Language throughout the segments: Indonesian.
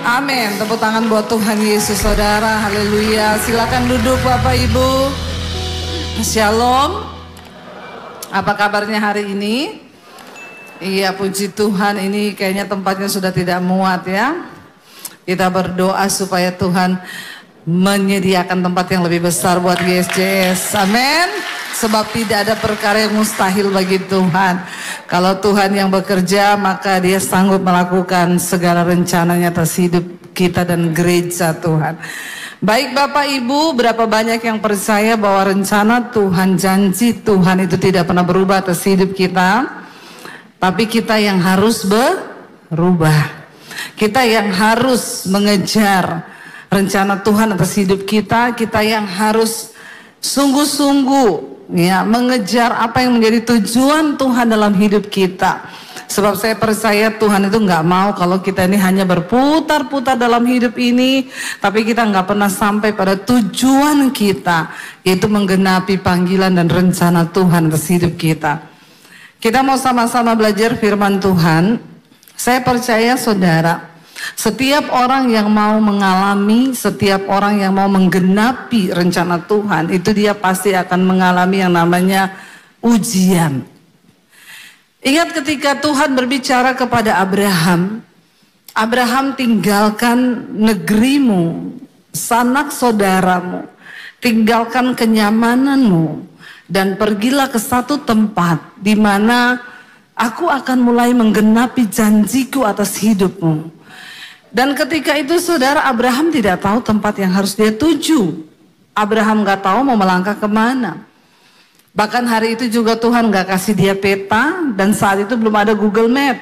Amin. Tepuk tangan buat Tuhan Yesus, saudara. Haleluya. Silakan duduk Bapak Ibu. Shalom. Apa kabarnya hari ini? Iya, puji Tuhan, ini kayaknya tempatnya sudah tidak muat ya. Kita berdoa supaya Tuhan menyediakan tempat yang lebih besar buat GSJS. Amin. Sebab tidak ada perkara yang mustahil bagi Tuhan. Kalau Tuhan yang bekerja, maka Dia sanggup melakukan segala rencananya atas hidup kita dan gereja Tuhan. Baik Bapak Ibu, berapa banyak yang percaya bahwa rencana Tuhan, janji Tuhan itu tidak pernah berubah atas hidup kita. Tapi kita yang harus berubah. Kita yang harus mengejar rencana Tuhan atas hidup kita. Kita yang harus sungguh-sungguh ya mengejar apa yang menjadi tujuan Tuhan dalam hidup kita. Sebab saya percaya Tuhan itu nggak mau kalau kita ini hanya berputar-putar dalam hidup ini, tapi kita nggak pernah sampai pada tujuan kita, yaitu menggenapi panggilan dan rencana Tuhan atas hidup kita. Kita mau sama-sama belajar firman Tuhan. Saya percaya saudara, setiap orang yang mau mengalami, setiap orang yang mau menggenapi rencana Tuhan, itu dia pasti akan mengalami yang namanya ujian. Ingat ketika Tuhan berbicara kepada Abraham, Abraham tinggalkan negerimu, sanak saudaramu, tinggalkan kenyamananmu, dan pergilah ke satu tempat di mana aku akan mulai menggenapi janjiku atas hidupmu. Dan ketika itu saudara, Abraham tidak tahu tempat yang harus dia tuju. Abraham gak tahu mau melangkah kemana. Bahkan hari itu juga Tuhan gak kasih dia peta, dan saat itu belum ada Google Map.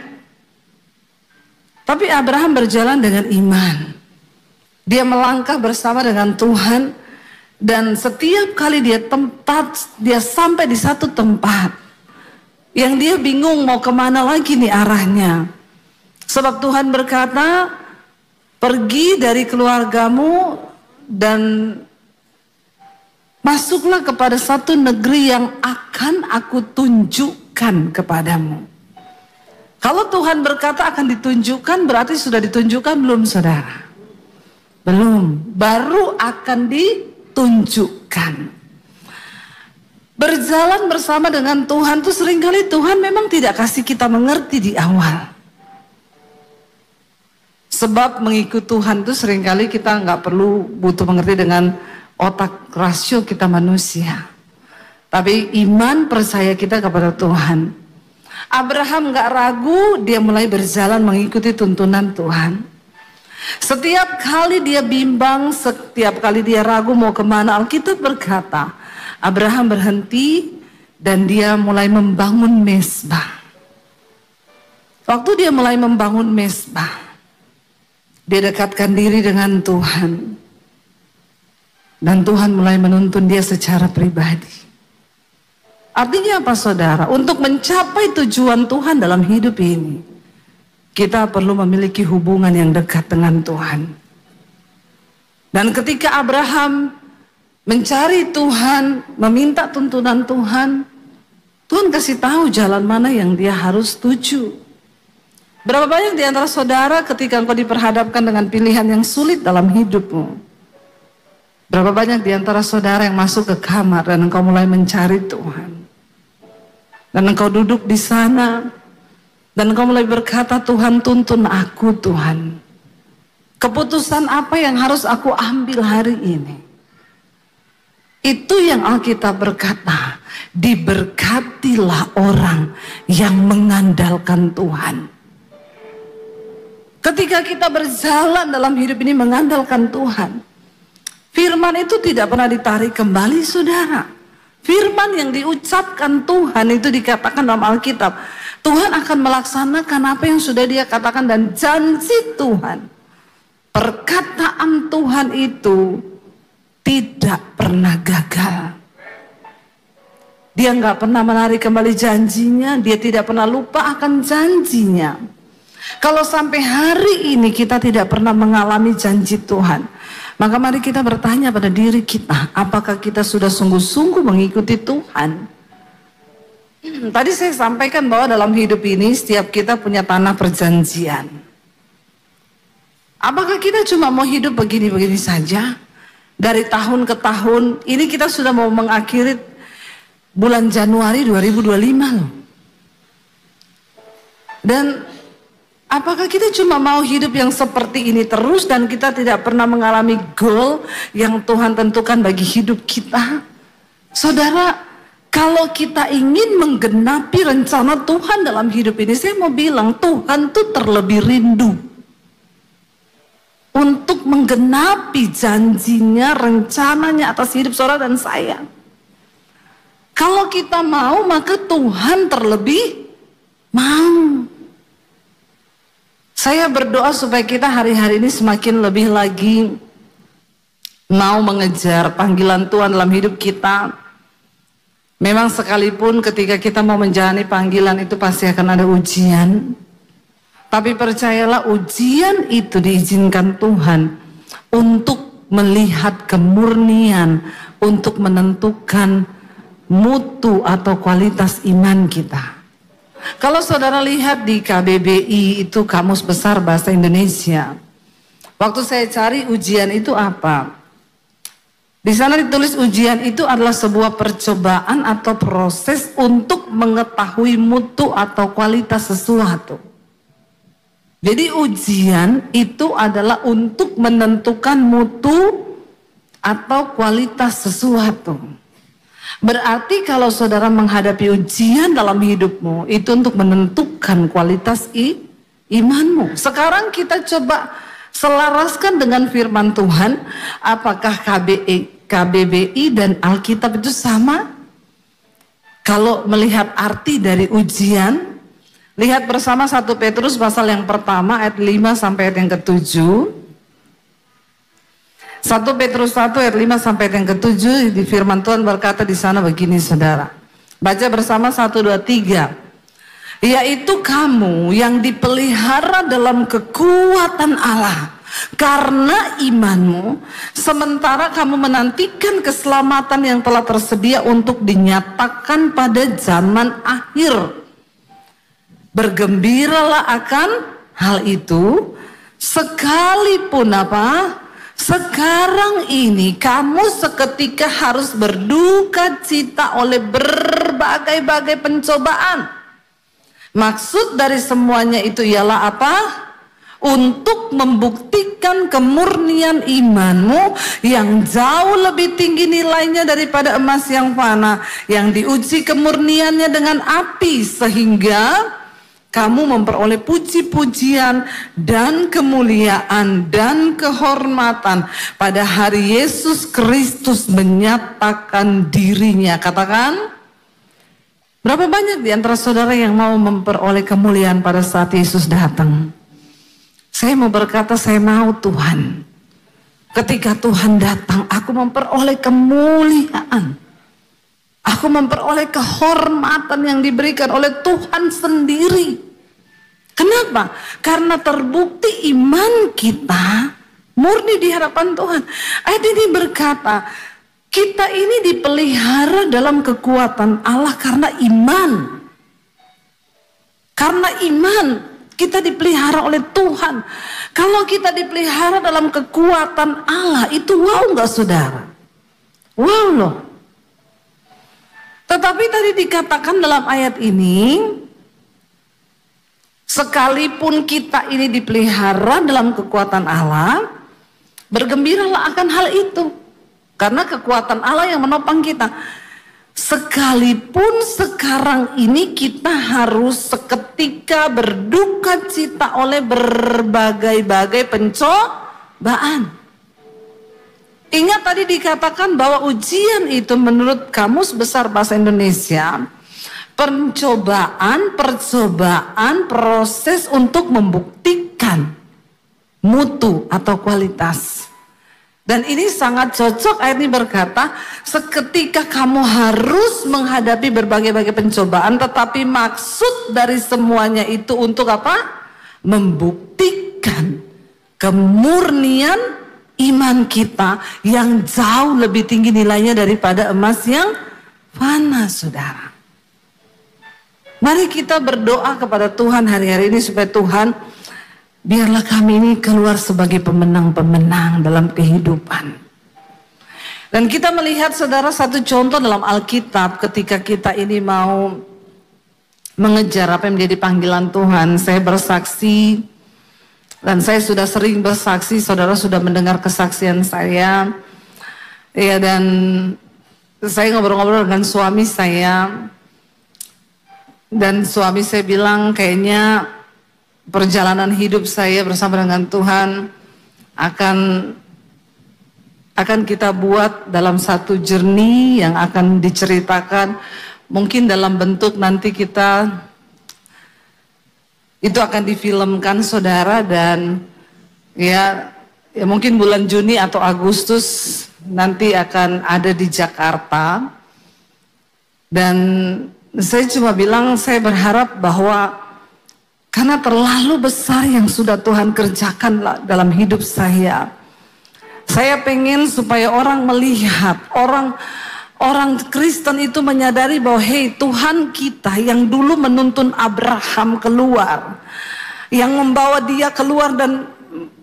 Tapi Abraham berjalan dengan iman. Dia melangkah bersama dengan Tuhan, dan setiap kali dia sampai di satu tempat yang dia bingung mau kemana lagi nih arahnya. Sebab Tuhan berkata, pergi dari keluargamu dan masuklah kepada satu negeri yang akan aku tunjukkan kepadamu. Kalau Tuhan berkata akan ditunjukkan, berarti sudah ditunjukkan belum saudara? Belum, baru akan ditunjukkan. Berjalan bersama dengan Tuhan tuh seringkali Tuhan memang tidak kasih kita mengerti di awal. Sebab mengikut Tuhan itu seringkali kita nggak perlu butuh mengerti dengan otak rasio kita manusia. Tapi iman percaya kita kepada Tuhan. Abraham nggak ragu, dia mulai berjalan mengikuti tuntunan Tuhan. Setiap kali dia bimbang, setiap kali dia ragu mau kemana, Alkitab berkata, Abraham berhenti dan dia mulai membangun mezbah. Waktu dia mulai membangun mezbah, dia dekatkan diri dengan Tuhan. Dan Tuhan mulai menuntun dia secara pribadi. Artinya apa saudara? Untuk mencapai tujuan Tuhan dalam hidup ini, kita perlu memiliki hubungan yang dekat dengan Tuhan. Dan ketika Abraham mencari Tuhan, meminta tuntunan Tuhan, Tuhan kasih tahu jalan mana yang dia harus tuju. Berapa banyak di antara saudara ketika engkau diperhadapkan dengan pilihan yang sulit dalam hidupmu? Berapa banyak di antara saudara yang masuk ke kamar dan engkau mulai mencari Tuhan? Dan engkau duduk di sana dan engkau mulai berkata, Tuhan tuntun aku Tuhan. Keputusan apa yang harus aku ambil hari ini? Itu yang Alkitab berkata, diberkatilah orang yang mengandalkan Tuhan. Ketika kita berjalan dalam hidup ini mengandalkan Tuhan, firman itu tidak pernah ditarik kembali saudara. Firman yang diucapkan Tuhan itu dikatakan dalam Alkitab, Tuhan akan melaksanakan apa yang sudah dia katakan, dan janji Tuhan, perkataan Tuhan itu tidak pernah gagal. Dia nggak pernah menarik kembali janjinya, dia tidak pernah lupa akan janjinya. Kalau sampai hari ini kita tidak pernah mengalami janji Tuhan, maka mari kita bertanya pada diri kita, apakah kita sudah sungguh-sungguh mengikuti Tuhan? Tadi saya sampaikan bahwa dalam hidup ini setiap kita punya tanah perjanjian. Apakah kita cuma mau hidup begini-begini saja? Dari tahun ke tahun, ini kita sudah mau mengakhiri bulan Januari 2025 loh. Dan apakah kita cuma mau hidup yang seperti ini terus dan kita tidak pernah mengalami goal yang Tuhan tentukan bagi hidup kita? Saudara, kalau kita ingin menggenapi rencana Tuhan dalam hidup ini, saya mau bilang Tuhan tuh terlebih rindu untuk menggenapi janjinya, rencananya atas hidup saudara dan saya. Kalau kita mau, maka Tuhan terlebih mau. Saya berdoa supaya kita hari-hari ini semakin lebih lagi mau mengejar panggilan Tuhan dalam hidup kita. Memang sekalipun ketika kita mau menjalani panggilan itu pasti akan ada ujian. Tapi percayalah, ujian itu diizinkan Tuhan untuk melihat kemurnian, untuk menentukan mutu atau kualitas iman kita. Kalau saudara lihat di KBBI, itu Kamus Besar Bahasa Indonesia, waktu saya cari ujian itu apa, di sana ditulis ujian itu adalah sebuah percobaan atau proses untuk mengetahui mutu atau kualitas sesuatu. Jadi ujian itu adalah untuk menentukan mutu atau kualitas sesuatu. Berarti kalau saudara menghadapi ujian dalam hidupmu, itu untuk menentukan kualitas imanmu. Sekarang kita coba selaraskan dengan firman Tuhan. Apakah KBBI dan Alkitab itu sama? Kalau melihat arti dari ujian, lihat bersama 1 Petrus pasal yang pertama ayat 5 sampai ayat yang ke-7. 1 Petrus 1 ayat 5 sampai ayat yang ke-7, di firman Tuhan berkata di sana begini saudara. Baca bersama 1, 2, 3. Yaitu kamu yang dipelihara dalam kekuatan Allah karena imanmu, sementara kamu menantikan keselamatan yang telah tersedia untuk dinyatakan pada zaman akhir. Bergembiralah akan hal itu, sekalipun apa? Sekarang ini kamu seketika harus berduka cita oleh berbagai-bagai pencobaan. Maksud dari semuanya itu ialah apa? Untuk membuktikan kemurnian imanmu yang jauh lebih tinggi nilainya daripada emas yang fana, yang diuji kemurniannya dengan api, sehingga kamu memperoleh puji-pujian dan kemuliaan dan kehormatan pada hari Yesus Kristus menyatakan dirinya. Katakan, berapa banyak di antara saudara yang mau memperoleh kemuliaan pada saat Yesus datang? Saya mau berkata, saya mau Tuhan. Ketika Tuhan datang, aku memperoleh kemuliaan. Aku memperoleh kehormatan yang diberikan oleh Tuhan sendiri. Kenapa? Karena terbukti iman kita murni di hadapan Tuhan. Ayat ini berkata, kita ini dipelihara dalam kekuatan Allah karena iman. Karena iman, kita dipelihara oleh Tuhan. Kalau kita dipelihara dalam kekuatan Allah, itu wow nggak saudara? Wow loh. Tetapi tadi dikatakan dalam ayat ini, sekalipun kita ini dipelihara dalam kekuatan Allah, bergembiralah akan hal itu. Karena kekuatan Allah yang menopang kita. Sekalipun sekarang ini kita harus seketika berduka cita oleh berbagai-bagai pencobaan. Ingat tadi dikatakan bahwa ujian itu menurut Kamus Besar Bahasa Indonesia, percobaan, proses untuk membuktikan mutu atau kualitas. Dan ini sangat cocok, ayat ini berkata, seketika kamu harus menghadapi berbagai-bagai pencobaan, tetapi maksud dari semuanya itu untuk apa? Membuktikan kemurnian iman kita yang jauh lebih tinggi nilainya daripada emas yang fana, saudara. Mari kita berdoa kepada Tuhan hari-hari ini supaya Tuhan biarlah kami ini keluar sebagai pemenang-pemenang dalam kehidupan. Dan kita melihat saudara satu contoh dalam Alkitab ketika kita ini mau mengejar apa yang menjadi panggilan Tuhan. Saya bersaksi dan saya sudah sering bersaksi, saudara sudah mendengar kesaksian saya. Ya, dan saya ngobrol-ngobrol dengan suami saya. Dan suami saya bilang kayaknya perjalanan hidup saya bersama dengan Tuhan akan kita buat dalam satu journey yang akan diceritakan mungkin dalam bentuk nanti kita itu akan difilmkan saudara, dan ya mungkin bulan Juni atau Agustus nanti akan ada di Jakarta. Dan saya cuma bilang saya berharap bahwa karena terlalu besar yang sudah Tuhan kerjakan dalam hidup saya pengen supaya orang melihat, orang Kristen itu menyadari bahwa hey, Tuhan kita yang dulu menuntun Abraham keluar, yang membawa dia keluar dan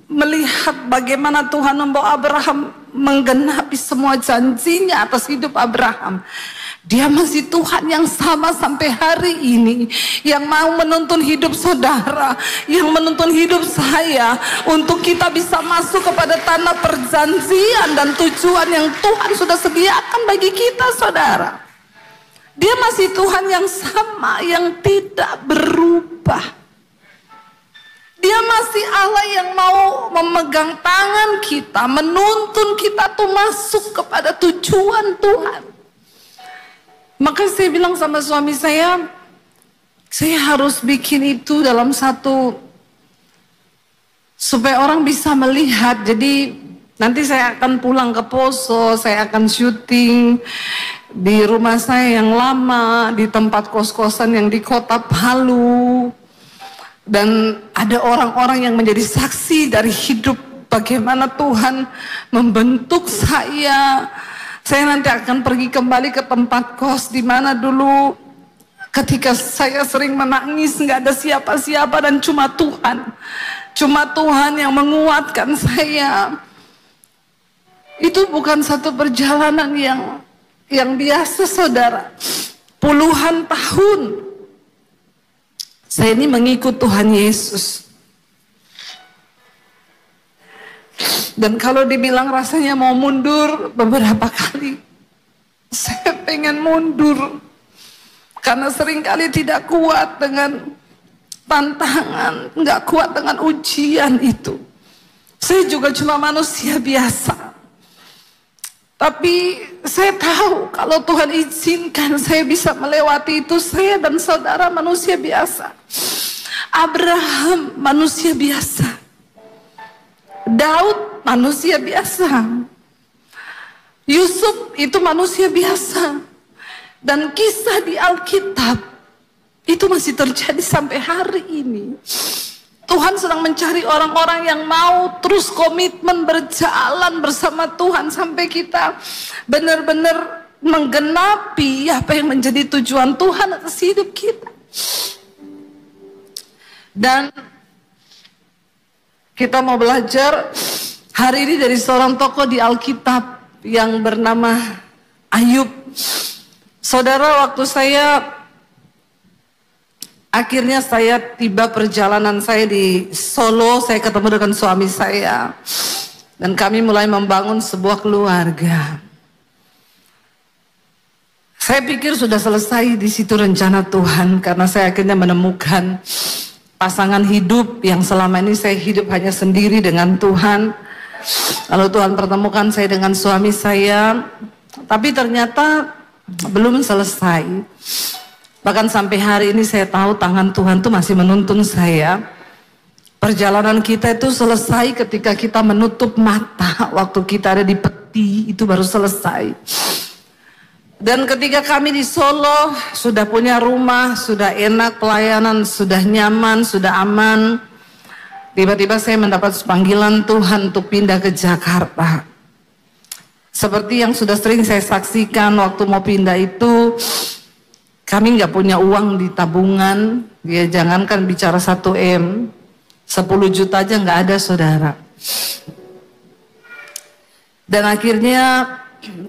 melihat bagaimana Tuhan membawa Abraham menggenapi semua janjinya atas hidup Abraham. Dia masih Tuhan yang sama sampai hari ini, yang mau menuntun hidup saudara, yang menuntun hidup saya untuk kita bisa masuk kepada tanah perjanjian dan tujuan yang Tuhan sudah sediakan bagi kita saudara. Dia masih Tuhan yang sama, yang tidak berubah. Dia masih Allah yang mau memegang tangan kita, menuntun kita tuh masuk kepada tujuan Tuhan. Maka saya bilang sama suami saya harus bikin itu dalam satu, supaya orang bisa melihat. Jadi nanti saya akan pulang ke Poso, saya akan syuting di rumah saya yang lama, di tempat kos-kosan yang di kota Palu. Dan ada orang-orang yang menjadi saksi dari hidup bagaimana Tuhan membentuk saya. Saya nanti akan pergi kembali ke tempat kos di mana dulu ketika saya sering menangis nggak ada siapa-siapa dan cuma Tuhan yang menguatkan saya. Itu bukan satu perjalanan yang biasa saudara. Puluhan tahun saya ini mengikut Tuhan Yesus. Dan kalau dibilang rasanya mau mundur beberapa kali, saya pengen mundur. Karena seringkali tidak kuat dengan tantangan, nggak kuat dengan ujian itu. Saya juga cuma manusia biasa. Tapi saya tahu kalau Tuhan izinkan saya bisa melewati itu, saya dan saudara manusia biasa. Abraham manusia biasa. Daud manusia biasa. Yusuf itu manusia biasa. Dan kisah di Alkitab itu masih terjadi sampai hari ini. Tuhan sedang mencari orang-orang yang mau terus komitmen berjalan bersama Tuhan sampai kita benar-benar menggenapi apa yang menjadi tujuan Tuhan atas hidup kita. Dan kita mau belajar hari ini dari seorang tokoh di Alkitab yang bernama Ayub. Saudara, waktu akhirnya saya tiba perjalanan saya di Solo, saya ketemu dengan suami saya. Dan kami mulai membangun sebuah keluarga. Saya pikir sudah selesai di situ rencana Tuhan, karena saya akhirnya menemukan pasangan hidup yang selama ini saya hidup hanya sendiri dengan Tuhan. Lalu Tuhan pertemukan saya dengan suami saya, tapi ternyata belum selesai. Bahkan sampai hari ini saya tahu tangan Tuhan tuh masih menuntun saya. Perjalanan kita itu selesai ketika kita menutup mata, waktu kita ada di peti itu baru selesai. Dan ketika kami di Solo sudah punya rumah, sudah enak pelayanan, sudah nyaman, sudah aman, tiba-tiba saya mendapat panggilan Tuhan untuk pindah ke Jakarta. Seperti yang sudah sering saya saksikan waktu mau pindah itu, kami nggak punya uang di tabungan, ya jangankan bicara 1 M, 10 juta aja nggak ada, saudara. Dan akhirnya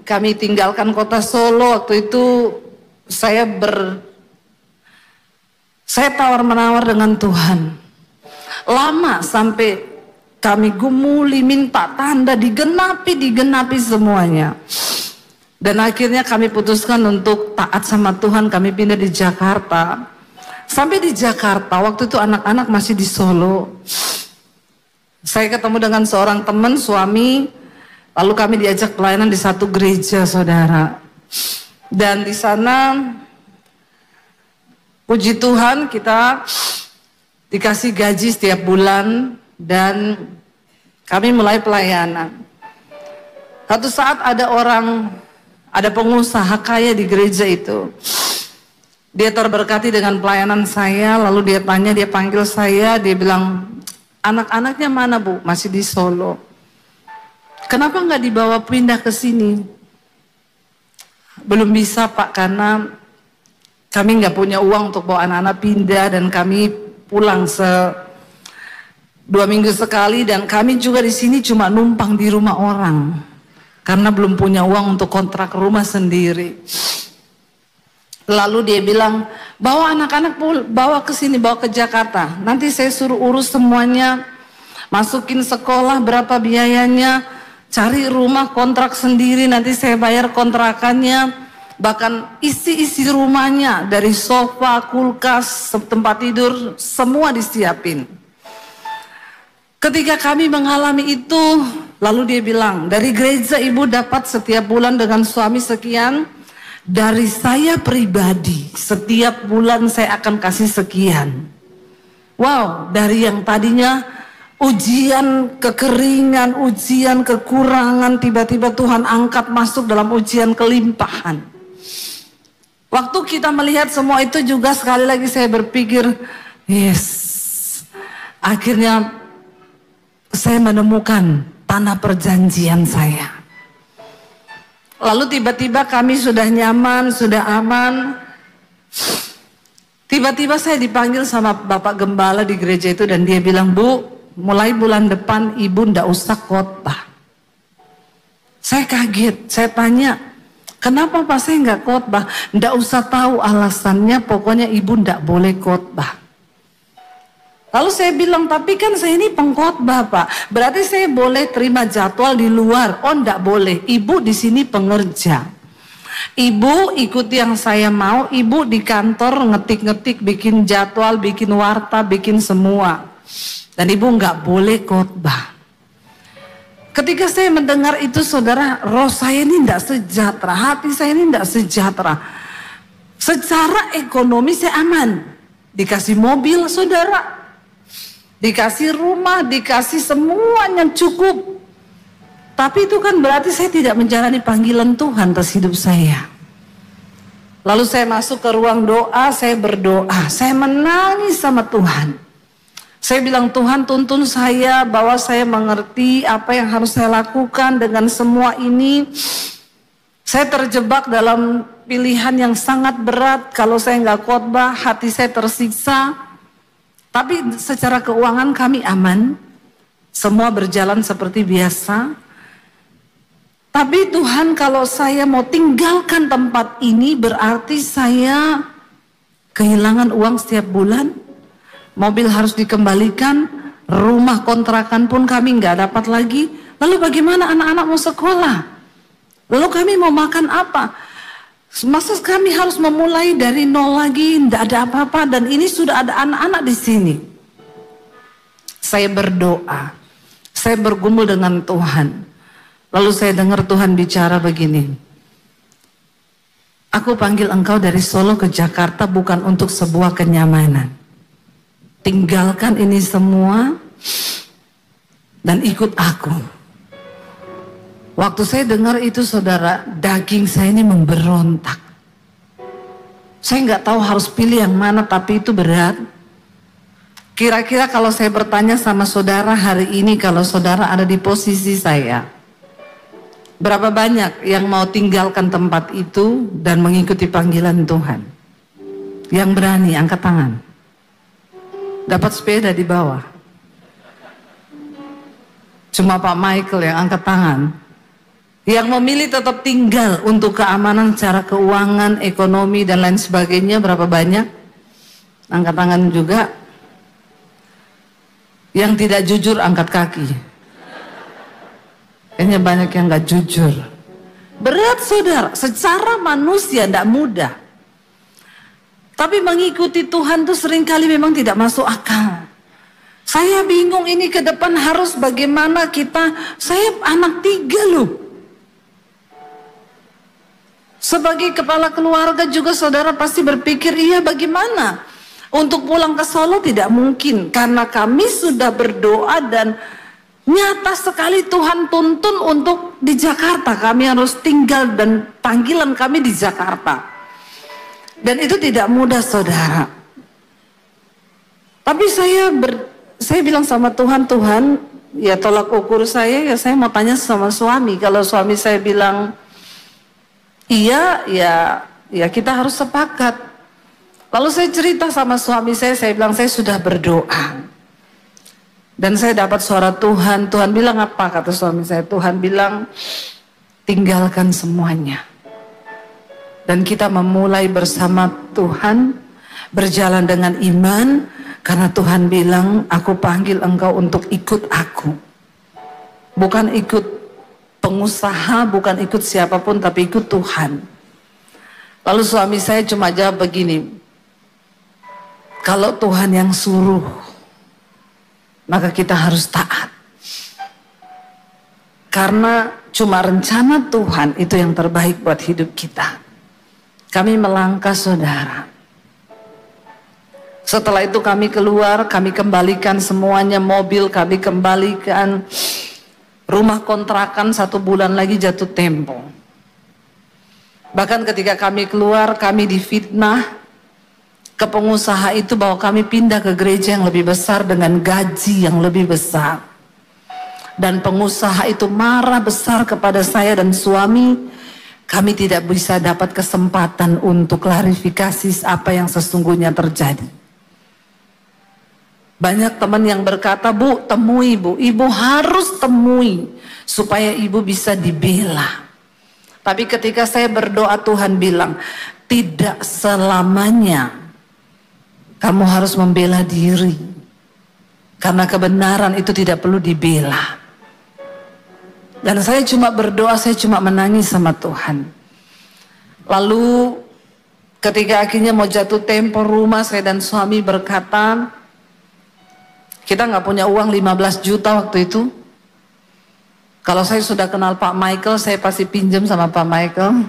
kami tinggalkan kota Solo. Waktu itu saya tawar-menawar dengan Tuhan. Lama sampai kami gumuli, minta tanda, digenapi semuanya. Dan akhirnya kami putuskan untuk taat sama Tuhan. Kami pindah di Jakarta. Sampai di Jakarta, waktu itu anak-anak masih di Solo. Saya ketemu dengan seorang teman, suami. Lalu kami diajak pelayanan di satu gereja, saudara. Dan di sana, puji Tuhan, kita dikasih gaji setiap bulan. Dan kami mulai pelayanan. Satu saat ada pengusaha kaya di gereja itu. Dia terberkati dengan pelayanan saya, lalu dia panggil saya, dia bilang, anak-anaknya mana Bu? Masih di Solo. Kenapa nggak dibawa pindah ke sini? Belum bisa Pak, karena kami nggak punya uang untuk bawa anak-anak pindah, dan kami pulang 2 minggu sekali, dan kami juga di sini cuma numpang di rumah orang, karena belum punya uang untuk kontrak rumah sendiri. Lalu dia bilang, bawa anak-anak bawa ke sini, bawa ke Jakarta. Nanti saya suruh urus semuanya, masukin sekolah, berapa biayanya, cari rumah kontrak sendiri, nanti saya bayar kontrakannya, bahkan isi-isi rumahnya, dari sofa, kulkas, tempat tidur, semua disiapin. Ketika kami mengalami itu, lalu dia bilang, dari gereja ibu dapat setiap bulan dengan suami sekian. Dari saya pribadi, setiap bulan saya akan kasih sekian. Wow, dari yang tadinya ujian kekeringan, ujian kekurangan, tiba-tiba Tuhan angkat masuk dalam ujian kelimpahan. Waktu kita melihat semua itu juga sekali lagi saya berpikir, yes, akhirnya saya menemukan tanah perjanjian saya. Lalu tiba-tiba kami sudah nyaman, sudah aman. Tiba-tiba saya dipanggil sama Bapak Gembala di gereja itu, dan dia bilang, Bu, mulai bulan depan ibu ndak usah khotbah. Saya kaget, saya tanya, kenapa Pak saya nggak khotbah? Ndak usah tahu alasannya, pokoknya ibu ndak boleh khotbah. Lalu saya bilang, tapi kan saya ini pengkhotbah Pak, berarti saya boleh terima jadwal di luar? Oh enggak boleh, ibu di sini pengerja. Ibu ikuti yang saya mau, ibu di kantor ngetik-ngetik, bikin jadwal, bikin warta, bikin semua. Dan ibu enggak boleh khotbah. Ketika saya mendengar itu, saudara, roh saya ini enggak sejahtera, hati saya ini enggak sejahtera. Secara ekonomi saya aman, dikasih mobil saudara, dikasih rumah, dikasih semuanya cukup. Tapi itu kan berarti saya tidak menjalani panggilan Tuhan atas hidup saya. Lalu saya masuk ke ruang doa, saya berdoa, saya menangis sama Tuhan. Saya bilang, Tuhan tuntun saya bahwa saya mengerti apa yang harus saya lakukan dengan semua ini. Saya terjebak dalam pilihan yang sangat berat. Kalau saya nggak khotbah, hati saya tersiksa. Tapi secara keuangan kami aman, semua berjalan seperti biasa. Tapi Tuhan, kalau saya mau tinggalkan tempat ini, berarti saya kehilangan uang setiap bulan. Mobil harus dikembalikan, rumah kontrakan pun kami nggak dapat lagi. Lalu bagaimana anak-anak mau sekolah? Lalu kami mau makan apa? Masa kami harus memulai dari nol lagi, tidak ada apa-apa, dan ini sudah ada anak-anak di sini. Saya berdoa, saya bergumul dengan Tuhan. Lalu saya dengar Tuhan bicara begini, aku panggil engkau dari Solo ke Jakarta bukan untuk sebuah kenyamanan. Tinggalkan ini semua dan ikut aku. Waktu saya dengar itu saudara, daging saya ini memberontak. Saya nggak tahu harus pilih yang mana, tapi itu berat. Kira-kira kalau saya bertanya sama saudara hari ini, kalau saudara ada di posisi saya, berapa banyak yang mau tinggalkan tempat itu dan mengikuti panggilan Tuhan? Yang berani, angkat tangan. Dapat sepeda di bawah. Cuma Pak Michael yang angkat tangan. Yang memilih tetap tinggal untuk keamanan secara keuangan, ekonomi, dan lain sebagainya, berapa banyak? Angkat tangan juga. Yang tidak jujur angkat kaki. Kayaknya banyak yang gak jujur. Berat saudara, secara manusia tidak mudah. Tapi mengikuti Tuhan itu seringkali memang tidak masuk akal. Saya bingung ini ke depan harus bagaimana kita. Saya anak 3 loh. Sebagai kepala keluarga juga saudara pasti berpikir, iya bagaimana? Untuk pulang ke Solo tidak mungkin. Karena kami sudah berdoa dan nyata sekali Tuhan tuntun untuk di Jakarta. Kami harus tinggal dan panggilan kami di Jakarta. Dan itu tidak mudah saudara. Tapi saya bilang sama Tuhan, Tuhan ya tolak ukur saya, ya saya mau tanya sama suami. Kalau suami saya bilang iya, ya kita harus sepakat. Lalu saya cerita sama suami saya bilang saya sudah berdoa. Dan saya dapat suara Tuhan. Tuhan bilang apa? Kata suami saya, Tuhan bilang tinggalkan semuanya. Dan kita memulai bersama Tuhan, berjalan dengan iman, karena Tuhan bilang, aku panggil engkau untuk ikut aku. Bukan ikut pengusaha, bukan ikut siapapun, tapi ikut Tuhan. Lalu suami saya cuma jawab begini, kalau Tuhan yang suruh, maka kita harus taat. Karena cuma rencana Tuhan itu yang terbaik buat hidup kita. Kami melangkah saudara. Setelah itu kami keluar, kami kembalikan semuanya, mobil kami kembalikan, rumah kontrakan 1 bulan lagi jatuh tempo. Bahkan ketika kami keluar, kami difitnah ke pengusaha itu bahwa kami pindah ke gereja yang lebih besar dengan gaji yang lebih besar. Dan pengusaha itu marah besar kepada saya dan suami. Kami tidak bisa dapat kesempatan untuk klarifikasi apa yang sesungguhnya terjadi. Banyak teman yang berkata, Bu, temui Bu, Ibu harus temui supaya Ibu bisa dibela. Tapi ketika saya berdoa, Tuhan bilang, tidak selamanya kamu harus membela diri. Karena kebenaran itu tidak perlu dibela. Dan saya cuma berdoa, saya cuma menangis sama Tuhan. Lalu ketika akhirnya mau jatuh tempo rumah, saya dan suami berkata, kita nggak punya uang 15 juta waktu itu. Kalau saya sudah kenal Pak Michael, saya pasti pinjam sama Pak Michael.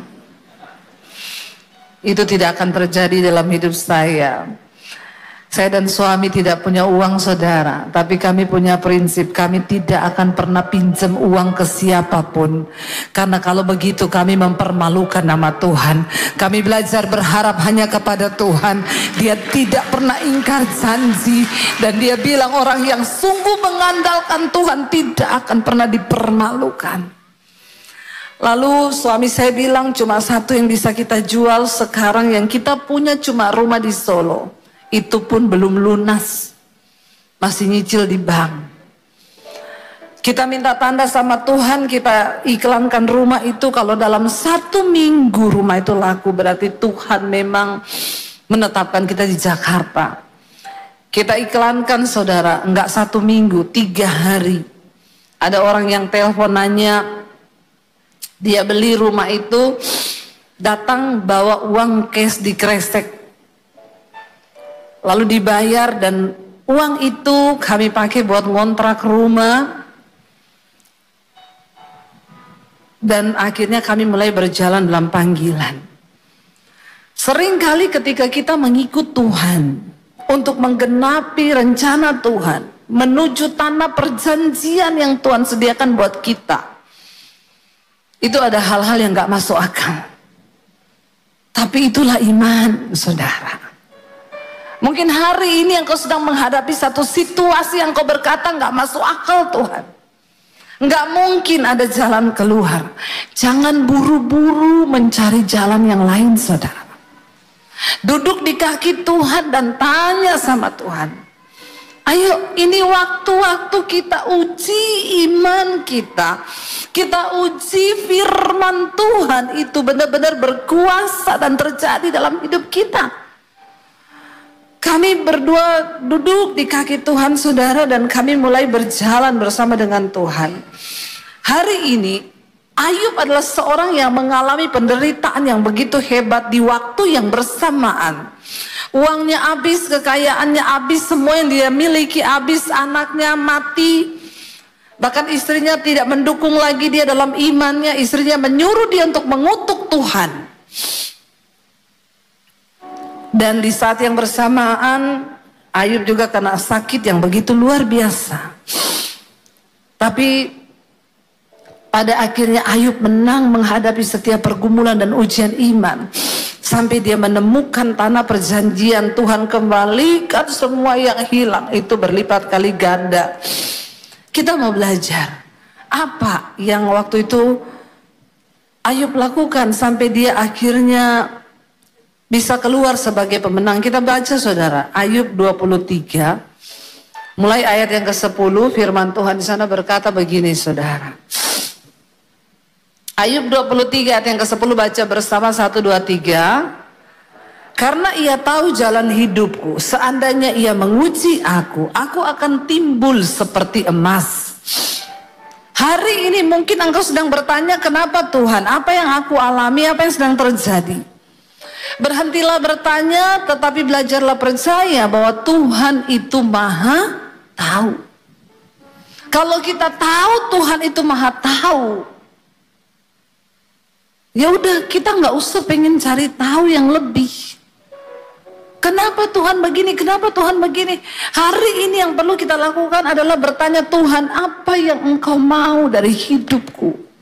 Itu tidak akan terjadi dalam hidup saya. Saya dan suami tidak punya uang saudara, tapi kami punya prinsip, kami tidak akan pernah pinjam uang ke siapapun. Karena kalau begitu kami mempermalukan nama Tuhan. Kami belajar berharap hanya kepada Tuhan. Dia tidak pernah ingkar janji. Dan dia bilang orang yang sungguh mengandalkan Tuhan tidak akan pernah dipermalukan. Lalu suami saya bilang cuma satu yang bisa kita jual sekarang, yang kita punya cuma rumah di Solo. Itu pun belum lunas, masih nyicil di bank. Kita minta tanda sama Tuhan, kita iklankan rumah itu. Kalau dalam 1 minggu rumah itu laku, berarti Tuhan memang menetapkan kita di Jakarta. Kita iklankan saudara, enggak 1 minggu, 3 hari. Ada orang yang telepon nanya, dia beli rumah itu, datang bawa uang cash di kresek. Lalu dibayar dan uang itu kami pakai buat ngontrak rumah. Dan akhirnya kami mulai berjalan dalam panggilan. Seringkali ketika kita mengikut Tuhan untuk menggenapi rencana Tuhan, menuju tanah perjanjian yang Tuhan sediakan buat kita, itu ada hal-hal yang gak masuk akal. Tapi itulah iman saudara. Mungkin hari ini yang kau sedang menghadapi satu situasi yang kau berkata nggak masuk akal Tuhan. Nggak mungkin ada jalan keluar. Jangan buru-buru mencari jalan yang lain saudara. Duduk di kaki Tuhan dan tanya sama Tuhan. Ayo, ini waktu-waktu kita uji iman kita. Kita uji firman Tuhan itu benar-benar berkuasa dan terjadi dalam hidup kita. Kami berdua duduk di kaki Tuhan, saudara, dan kami mulai berjalan bersama dengan Tuhan. Hari ini, Ayub adalah seorang yang mengalami penderitaan yang begitu hebat di waktu yang bersamaan. Uangnya habis, kekayaannya habis, semua yang dia miliki habis, anaknya mati. Bahkan istrinya tidak mendukung lagi dia dalam imannya. Istrinya menyuruh dia untuk mengutuk Tuhan. Dan di saat yang bersamaan, Ayub juga kena sakit yang begitu luar biasa. Tapi pada akhirnya Ayub menang menghadapi setiap pergumulan dan ujian iman. Sampai dia menemukan tanah perjanjian. Tuhan kembalikan semua yang hilang itu berlipat kali ganda. Kita mau belajar apa yang waktu itu Ayub lakukan sampai dia akhirnya bisa keluar sebagai pemenang. Kita baca, saudara, Ayub 23 mulai ayat yang ke-10. Firman Tuhan di sana berkata begini, saudara. Ayub 23 ayat yang ke-10, baca bersama 1, 2, 3. Karena ia tahu jalan hidupku, seandainya ia menguji aku akan timbul seperti emas. Hari ini mungkin engkau sedang bertanya, kenapa Tuhan? Apa yang aku alami? Apa yang sedang terjadi? Berhentilah bertanya, tetapi belajarlah percaya bahwa Tuhan itu maha tahu. Kalau kita tahu Tuhan itu maha tahu, ya udah, kita nggak usah pengen cari tahu yang lebih. Kenapa Tuhan begini? Kenapa Tuhan begini? Hari ini yang perlu kita lakukan adalah bertanya, Tuhan, apa yang Engkau mau dari hidupku?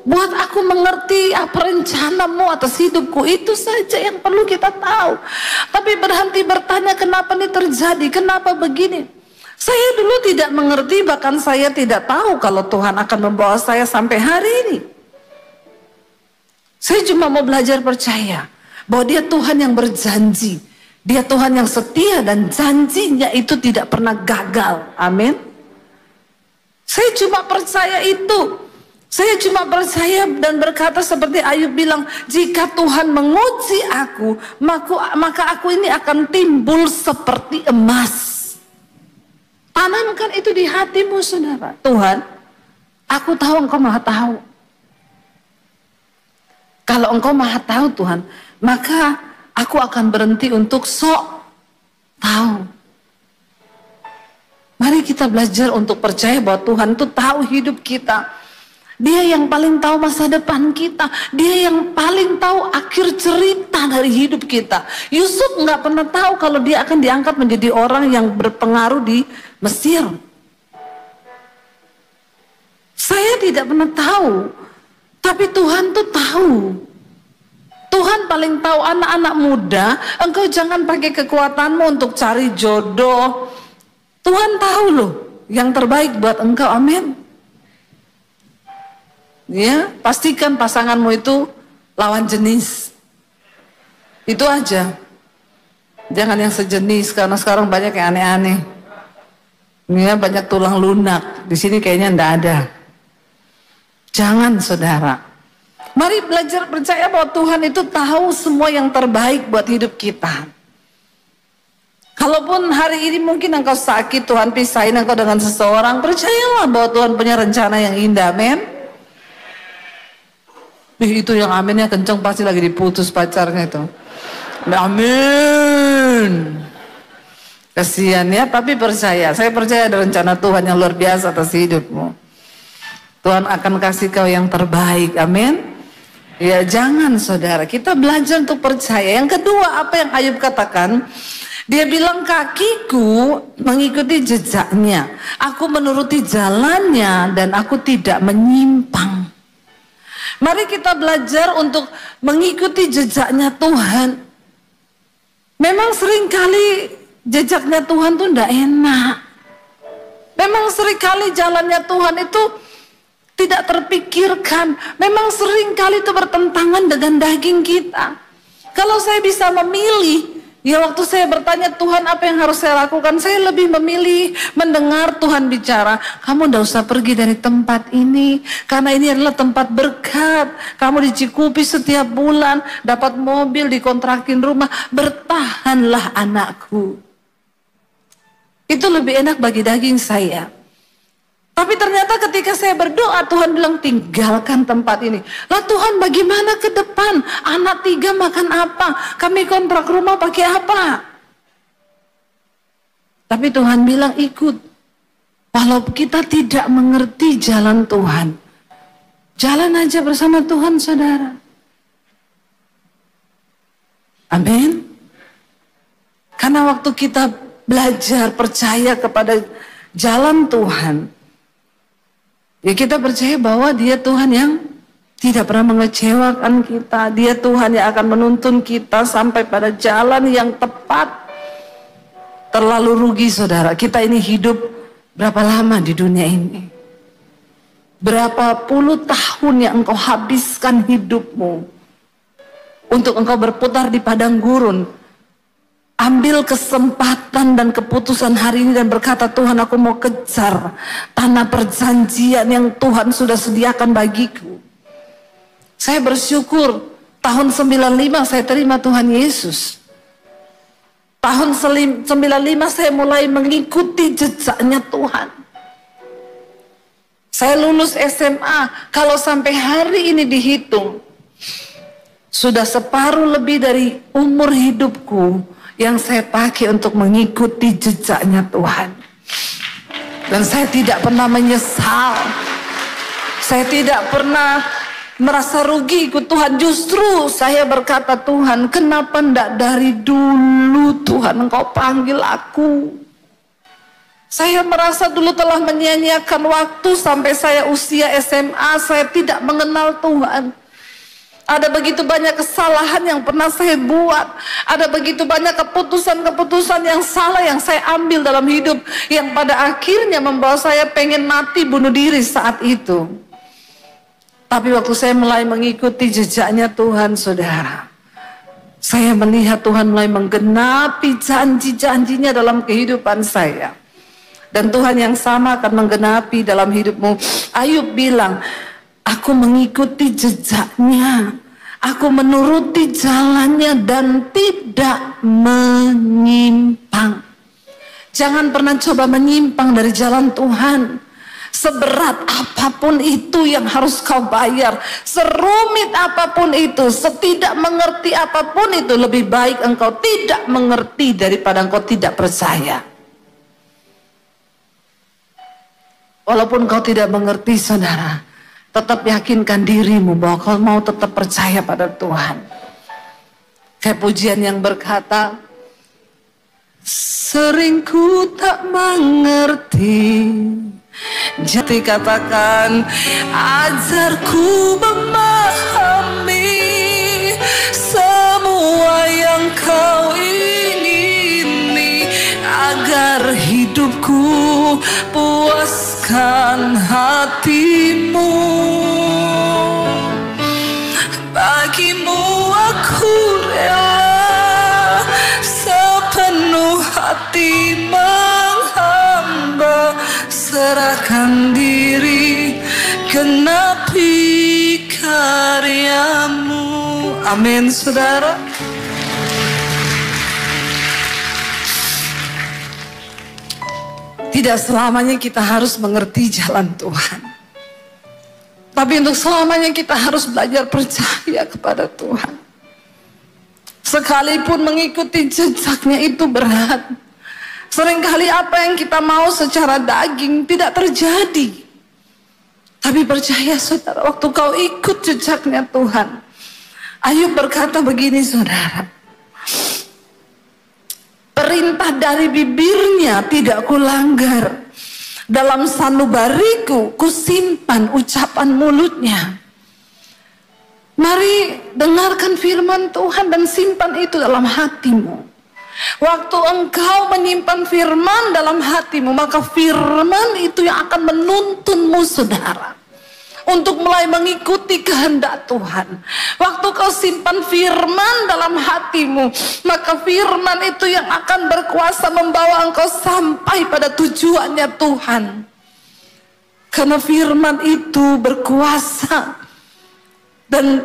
Buat aku mengerti apa rencanamu atas hidupku. Itu saja yang perlu kita tahu. Tapi berhenti bertanya, kenapa ini terjadi? Kenapa begini? Saya dulu tidak mengerti, bahkan saya tidak tahu kalau Tuhan akan membawa saya sampai hari ini. Saya cuma mau belajar percaya bahwa dia Tuhan yang berjanji. Dia Tuhan yang setia dan janjinya itu tidak pernah gagal. Amin. Saya cuma percaya itu. Saya cuma percaya dan berkata seperti Ayub bilang, jika Tuhan menguji aku, maka aku ini akan timbul seperti emas. Tanamkan itu di hatimu, saudara. Tuhan, aku tahu Engkau maha tahu. Kalau Engkau maha tahu, Tuhan, maka aku akan berhenti untuk sok tahu. Mari kita belajar untuk percaya bahwa Tuhan itu tahu hidup kita. Dia yang paling tahu masa depan kita. Dia yang paling tahu akhir cerita dari hidup kita. Yusuf nggak pernah tahu kalau dia akan diangkat menjadi orang yang berpengaruh di Mesir. Saya tidak pernah tahu. Tapi Tuhan tuh tahu. Tuhan paling tahu. Anak-anak muda, engkau jangan pakai kekuatanmu untuk cari jodoh. Tuhan tahu loh yang terbaik buat engkau. Amin. Ya, pastikan pasanganmu itu lawan jenis. Itu aja. Jangan yang sejenis, karena sekarang banyak yang aneh-aneh. Ya, banyak tulang lunak. Di sini kayaknya ndak ada. Jangan, saudara. Mari belajar percaya bahwa Tuhan itu tahu semua yang terbaik buat hidup kita. Kalaupun hari ini mungkin engkau sakit, Tuhan pisahin engkau dengan seseorang, percayalah bahwa Tuhan punya rencana yang indah, men. Itu yang aminnya kenceng, pasti lagi diputus pacarnya itu. Amin. Kasihan ya, tapi percaya. Saya percaya ada rencana Tuhan yang luar biasa atas hidupmu. Tuhan akan kasih kau yang terbaik. Amin. Ya, jangan, saudara. Kita belajar untuk percaya. Yang kedua, apa yang Ayub katakan? Dia bilang, kakiku mengikuti jejaknya. Aku menuruti jalannya dan aku tidak menyimpang. Mari kita belajar untuk mengikuti jejaknya Tuhan. Memang seringkali jejaknya Tuhan tuh tidak enak. Memang seringkali jalannya Tuhan itu tidak terpikirkan. Memang seringkali itu bertentangan dengan daging kita. Kalau saya bisa memilih, Ya waktu saya bertanya Tuhan apa yang harus saya lakukan, saya lebih memilih mendengar Tuhan bicara. Kamu tidak usah pergi dari tempat ini, karena ini adalah tempat berkat. Kamu dicikupi setiap bulan, dapat mobil, dikontrakin rumah. Bertahanlah anakku. Itu lebih enak bagi daging saya. Tapi ternyata ketika saya berdoa, Tuhan bilang tinggalkan tempat ini. Lah Tuhan, bagaimana ke depan? Anak 3 makan apa? Kami kontrak rumah pakai apa? Tapi Tuhan bilang ikut. Walau kita tidak mengerti jalan Tuhan, jalan aja bersama Tuhan, saudara. Amin. Karena waktu kita belajar percaya kepada jalan Tuhan, ya kita percaya bahwa Dia Tuhan yang tidak pernah mengecewakan kita. Dia Tuhan yang akan menuntun kita sampai pada jalan yang tepat. Terlalu rugi saudara, kita ini hidup berapa lama di dunia ini? Berapa puluh tahun yang engkau habiskan hidupmu untuk engkau berputar di padang gurun. Ambil kesempatan dan keputusan hari ini dan berkata, Tuhan, aku mau kejar tanah perjanjian yang Tuhan sudah sediakan bagiku. Saya bersyukur tahun 95 saya terima Tuhan Yesus. Tahun 95 saya mulai mengikuti jejaknya Tuhan. Saya lulus SMA, kalau sampai hari ini dihitung, sudah separuh lebih dari umur hidupku yang saya pakai untuk mengikuti jejaknya Tuhan. Dan saya tidak pernah menyesal. Saya tidak pernah merasa rugi ikut Tuhan. Justru saya berkata, Tuhan, kenapa enggak dari dulu Tuhan Engkau panggil aku? Saya merasa dulu telah menyia-nyiakan waktu sampai saya usia SMA, saya tidak mengenal Tuhan. Ada begitu banyak kesalahan yang pernah saya buat. Ada begitu banyak keputusan-keputusan yang salah yang saya ambil dalam hidup, yang pada akhirnya membawa saya pengen mati bunuh diri saat itu. Tapi waktu saya mulai mengikuti jejaknya Tuhan, saudara, saya melihat Tuhan mulai menggenapi janji-janjinya dalam kehidupan saya. Dan Tuhan yang sama akan menggenapi dalam hidupmu. Ayub bilang, aku mengikuti jejaknya, aku menuruti jalannya dan tidak menyimpang. Jangan pernah coba menyimpang dari jalan Tuhan. Seberat apapun itu yang harus kau bayar, serumit apapun itu, setidak mengerti apapun itu, lebih baik engkau tidak mengerti daripada engkau tidak percaya. Walaupun kau tidak mengerti, saudara, tetap yakinkan dirimu bahwa kau mau tetap percaya pada Tuhan. Kayak pujian yang berkata, sering ku tak mengerti, jadi katakan, ajarku memahami semua yang kau ingini, agar hidupku puaskan hatimu. Bagimu aku rela sepenuh hati menghamba, serahkan diri, genapi karyamu. Amin, saudara. Tidak selamanya kita harus mengerti jalan Tuhan, tapi untuk selamanya kita harus belajar percaya kepada Tuhan. Sekalipun mengikuti jejaknya itu berat. Seringkali apa yang kita mau secara daging tidak terjadi. Tapi percaya saudara, waktu kau ikut jejaknya Tuhan. Ayub berkata begini, saudara, perintah dari bibirnya tidak kulanggar, dalam sanubariku kusimpan ucapan mulutnya. Mari dengarkan firman Tuhan dan simpan itu dalam hatimu. Waktu engkau menyimpan firman dalam hatimu, maka firman itu yang akan menuntunmu, saudara. untuk mulai mengikuti kehendak Tuhan. Waktu kau simpan firman dalam hatimu, maka firman itu yang akan berkuasa membawa engkau sampai pada tujuannya Tuhan. Karena firman itu berkuasa, dan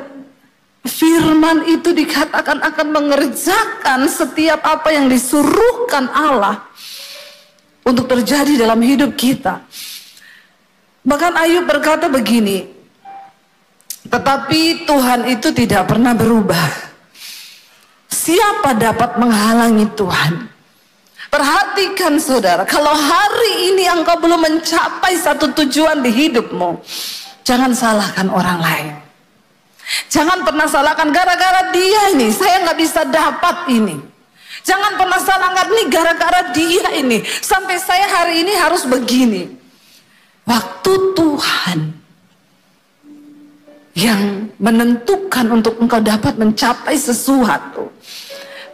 firman itu dikatakan akan mengerjakan setiap apa yang disuruhkan Allah untuk terjadi dalam hidup kita. Bahkan Ayub berkata begini, tetapi Tuhan itu tidak pernah berubah. Siapa dapat menghalangi Tuhan? Perhatikan saudara, kalau hari ini engkau belum mencapai satu tujuan di hidupmu, jangan salahkan orang lain. Jangan pernah salahkan gara-gara dia ini saya nggak bisa dapat ini. Jangan pernah salahkan nih gara-gara dia ini sampai saya hari ini harus begini. Waktu Tuhan yang menentukan untuk engkau dapat mencapai sesuatu,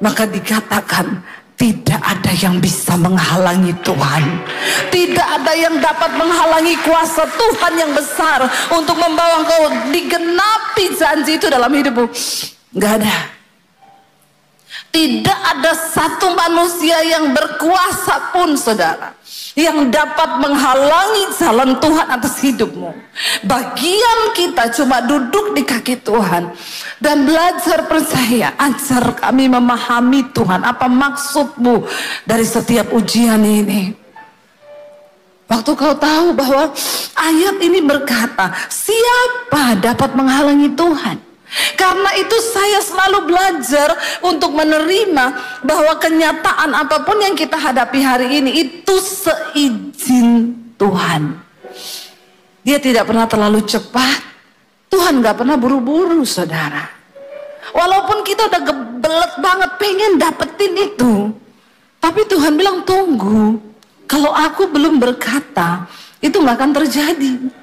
maka dikatakan tidak ada yang bisa menghalangi Tuhan. Tidak ada yang dapat menghalangi kuasa Tuhan yang besar untuk membawa engkau digenapi janji itu dalam hidupmu. Gak ada. Tidak ada satu manusia yang berkuasa pun saudara yang dapat menghalangi jalan Tuhan atas hidupmu. Bagian kita cuma duduk di kaki Tuhan dan belajar percaya. Ajar kami memahami Tuhan, apa maksudmu dari setiap ujian ini. Waktu kau tahu bahwa ayat ini berkata, siapa dapat menghalangi Tuhan? Karena itu saya selalu belajar untuk menerima bahwa kenyataan apapun yang kita hadapi hari ini itu seizin Tuhan. Dia tidak pernah terlalu cepat. Tuhan gak pernah buru-buru saudara. Walaupun kita udah gebelet banget pengen dapetin itu, tapi Tuhan bilang tunggu. Kalau aku belum berkata, itu gak akan terjadi.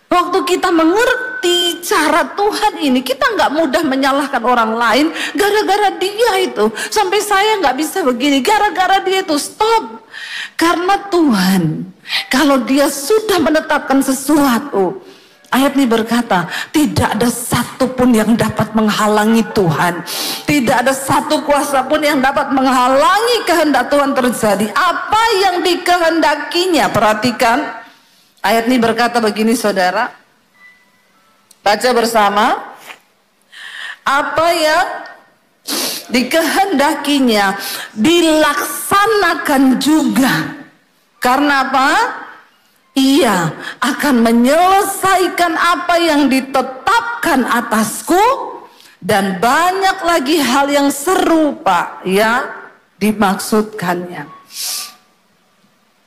Waktu kita mengerti cara Tuhan ini, kita nggak mudah menyalahkan orang lain gara-gara dia itu. Sampai saya nggak bisa begini, gara-gara dia itu stop. Karena Tuhan, kalau dia sudah menetapkan sesuatu, ayat ini berkata, tidak ada satu pun yang dapat menghalangi Tuhan. Tidak ada satu kuasa pun yang dapat menghalangi kehendak Tuhan terjadi. Apa yang dikehendakinya, perhatikan. Ayat ini berkata begini saudara, baca bersama. Apa yang dikehendakinya dilaksanakan juga. Karena apa? Ia akan menyelesaikan apa yang ditetapkan atasku, dan banyak lagi hal yang serupa yang dimaksudkannya.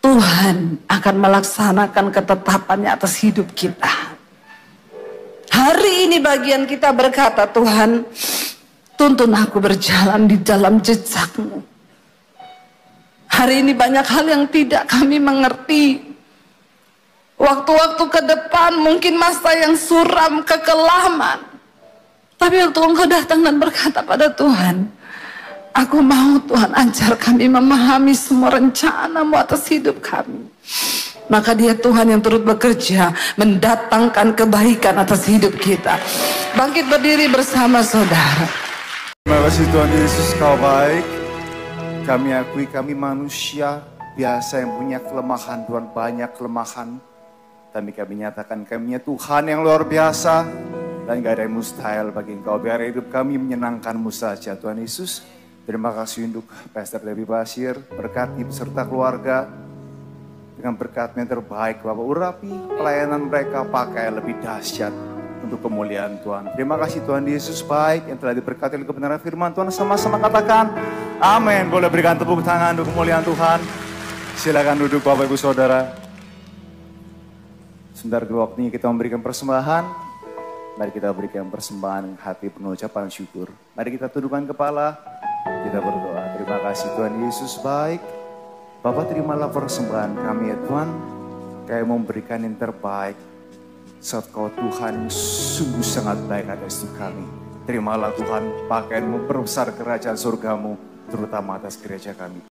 Tuhan akan melaksanakan ketetapannya atas hidup kita. Hari ini bagian kita berkata, Tuhan, tuntun aku berjalan di dalam jejak-Mu. Hari ini banyak hal yang tidak kami mengerti. Waktu-waktu ke depan mungkin masa yang suram, kekelaman. Tapi waktu Engkau datang dan berkata pada Tuhan, aku mau Tuhan ajar kami memahami semua rencana-Mu atas hidup kami. Maka dia Tuhan yang turut bekerja mendatangkan kebaikan atas hidup kita. Bangkit berdiri bersama saudara. Terima kasih Tuhan Yesus, Kau baik. Kami akui kami manusia biasa yang punya kelemahan, Tuhan, banyak kelemahan. Tapi kami nyatakan kami Tuhan yang luar biasa dan gak ada yang mustahil bagi Engkau. Biar hidup kami menyenangkan-Mu saja Tuhan Yesus. Terima kasih untuk Pastor Debbie Basir, berkati beserta keluarga dengan berkat-Mu yang terbaik. Bapak urapi pelayanan mereka, pakai lebih dahsyat untuk kemuliaan Tuhan. Terima kasih Tuhan Yesus baik yang telah diberkati oleh kebenaran firman Tuhan. Sama-sama katakan amin. Boleh berikan tepuk tangan untuk kemuliaan Tuhan. Silakan duduk Bapak Ibu Saudara. Sebentar dulu waktunya kita memberikan persembahan. Mari kita berikan persembahan hati penuh ucapan syukur. Mari kita tundukkan kepala. Kita berdoa. Terima kasih Tuhan Yesus baik. Bapak terimalah persembahan kami ya Tuhan. Kami memberikan yang terbaik. Saat Kau Tuhan sungguh sangat baik atas hidup kami. Terimalah Tuhan pakaian memperbesar kerajaan surga-Mu. Terutama atas gereja kami.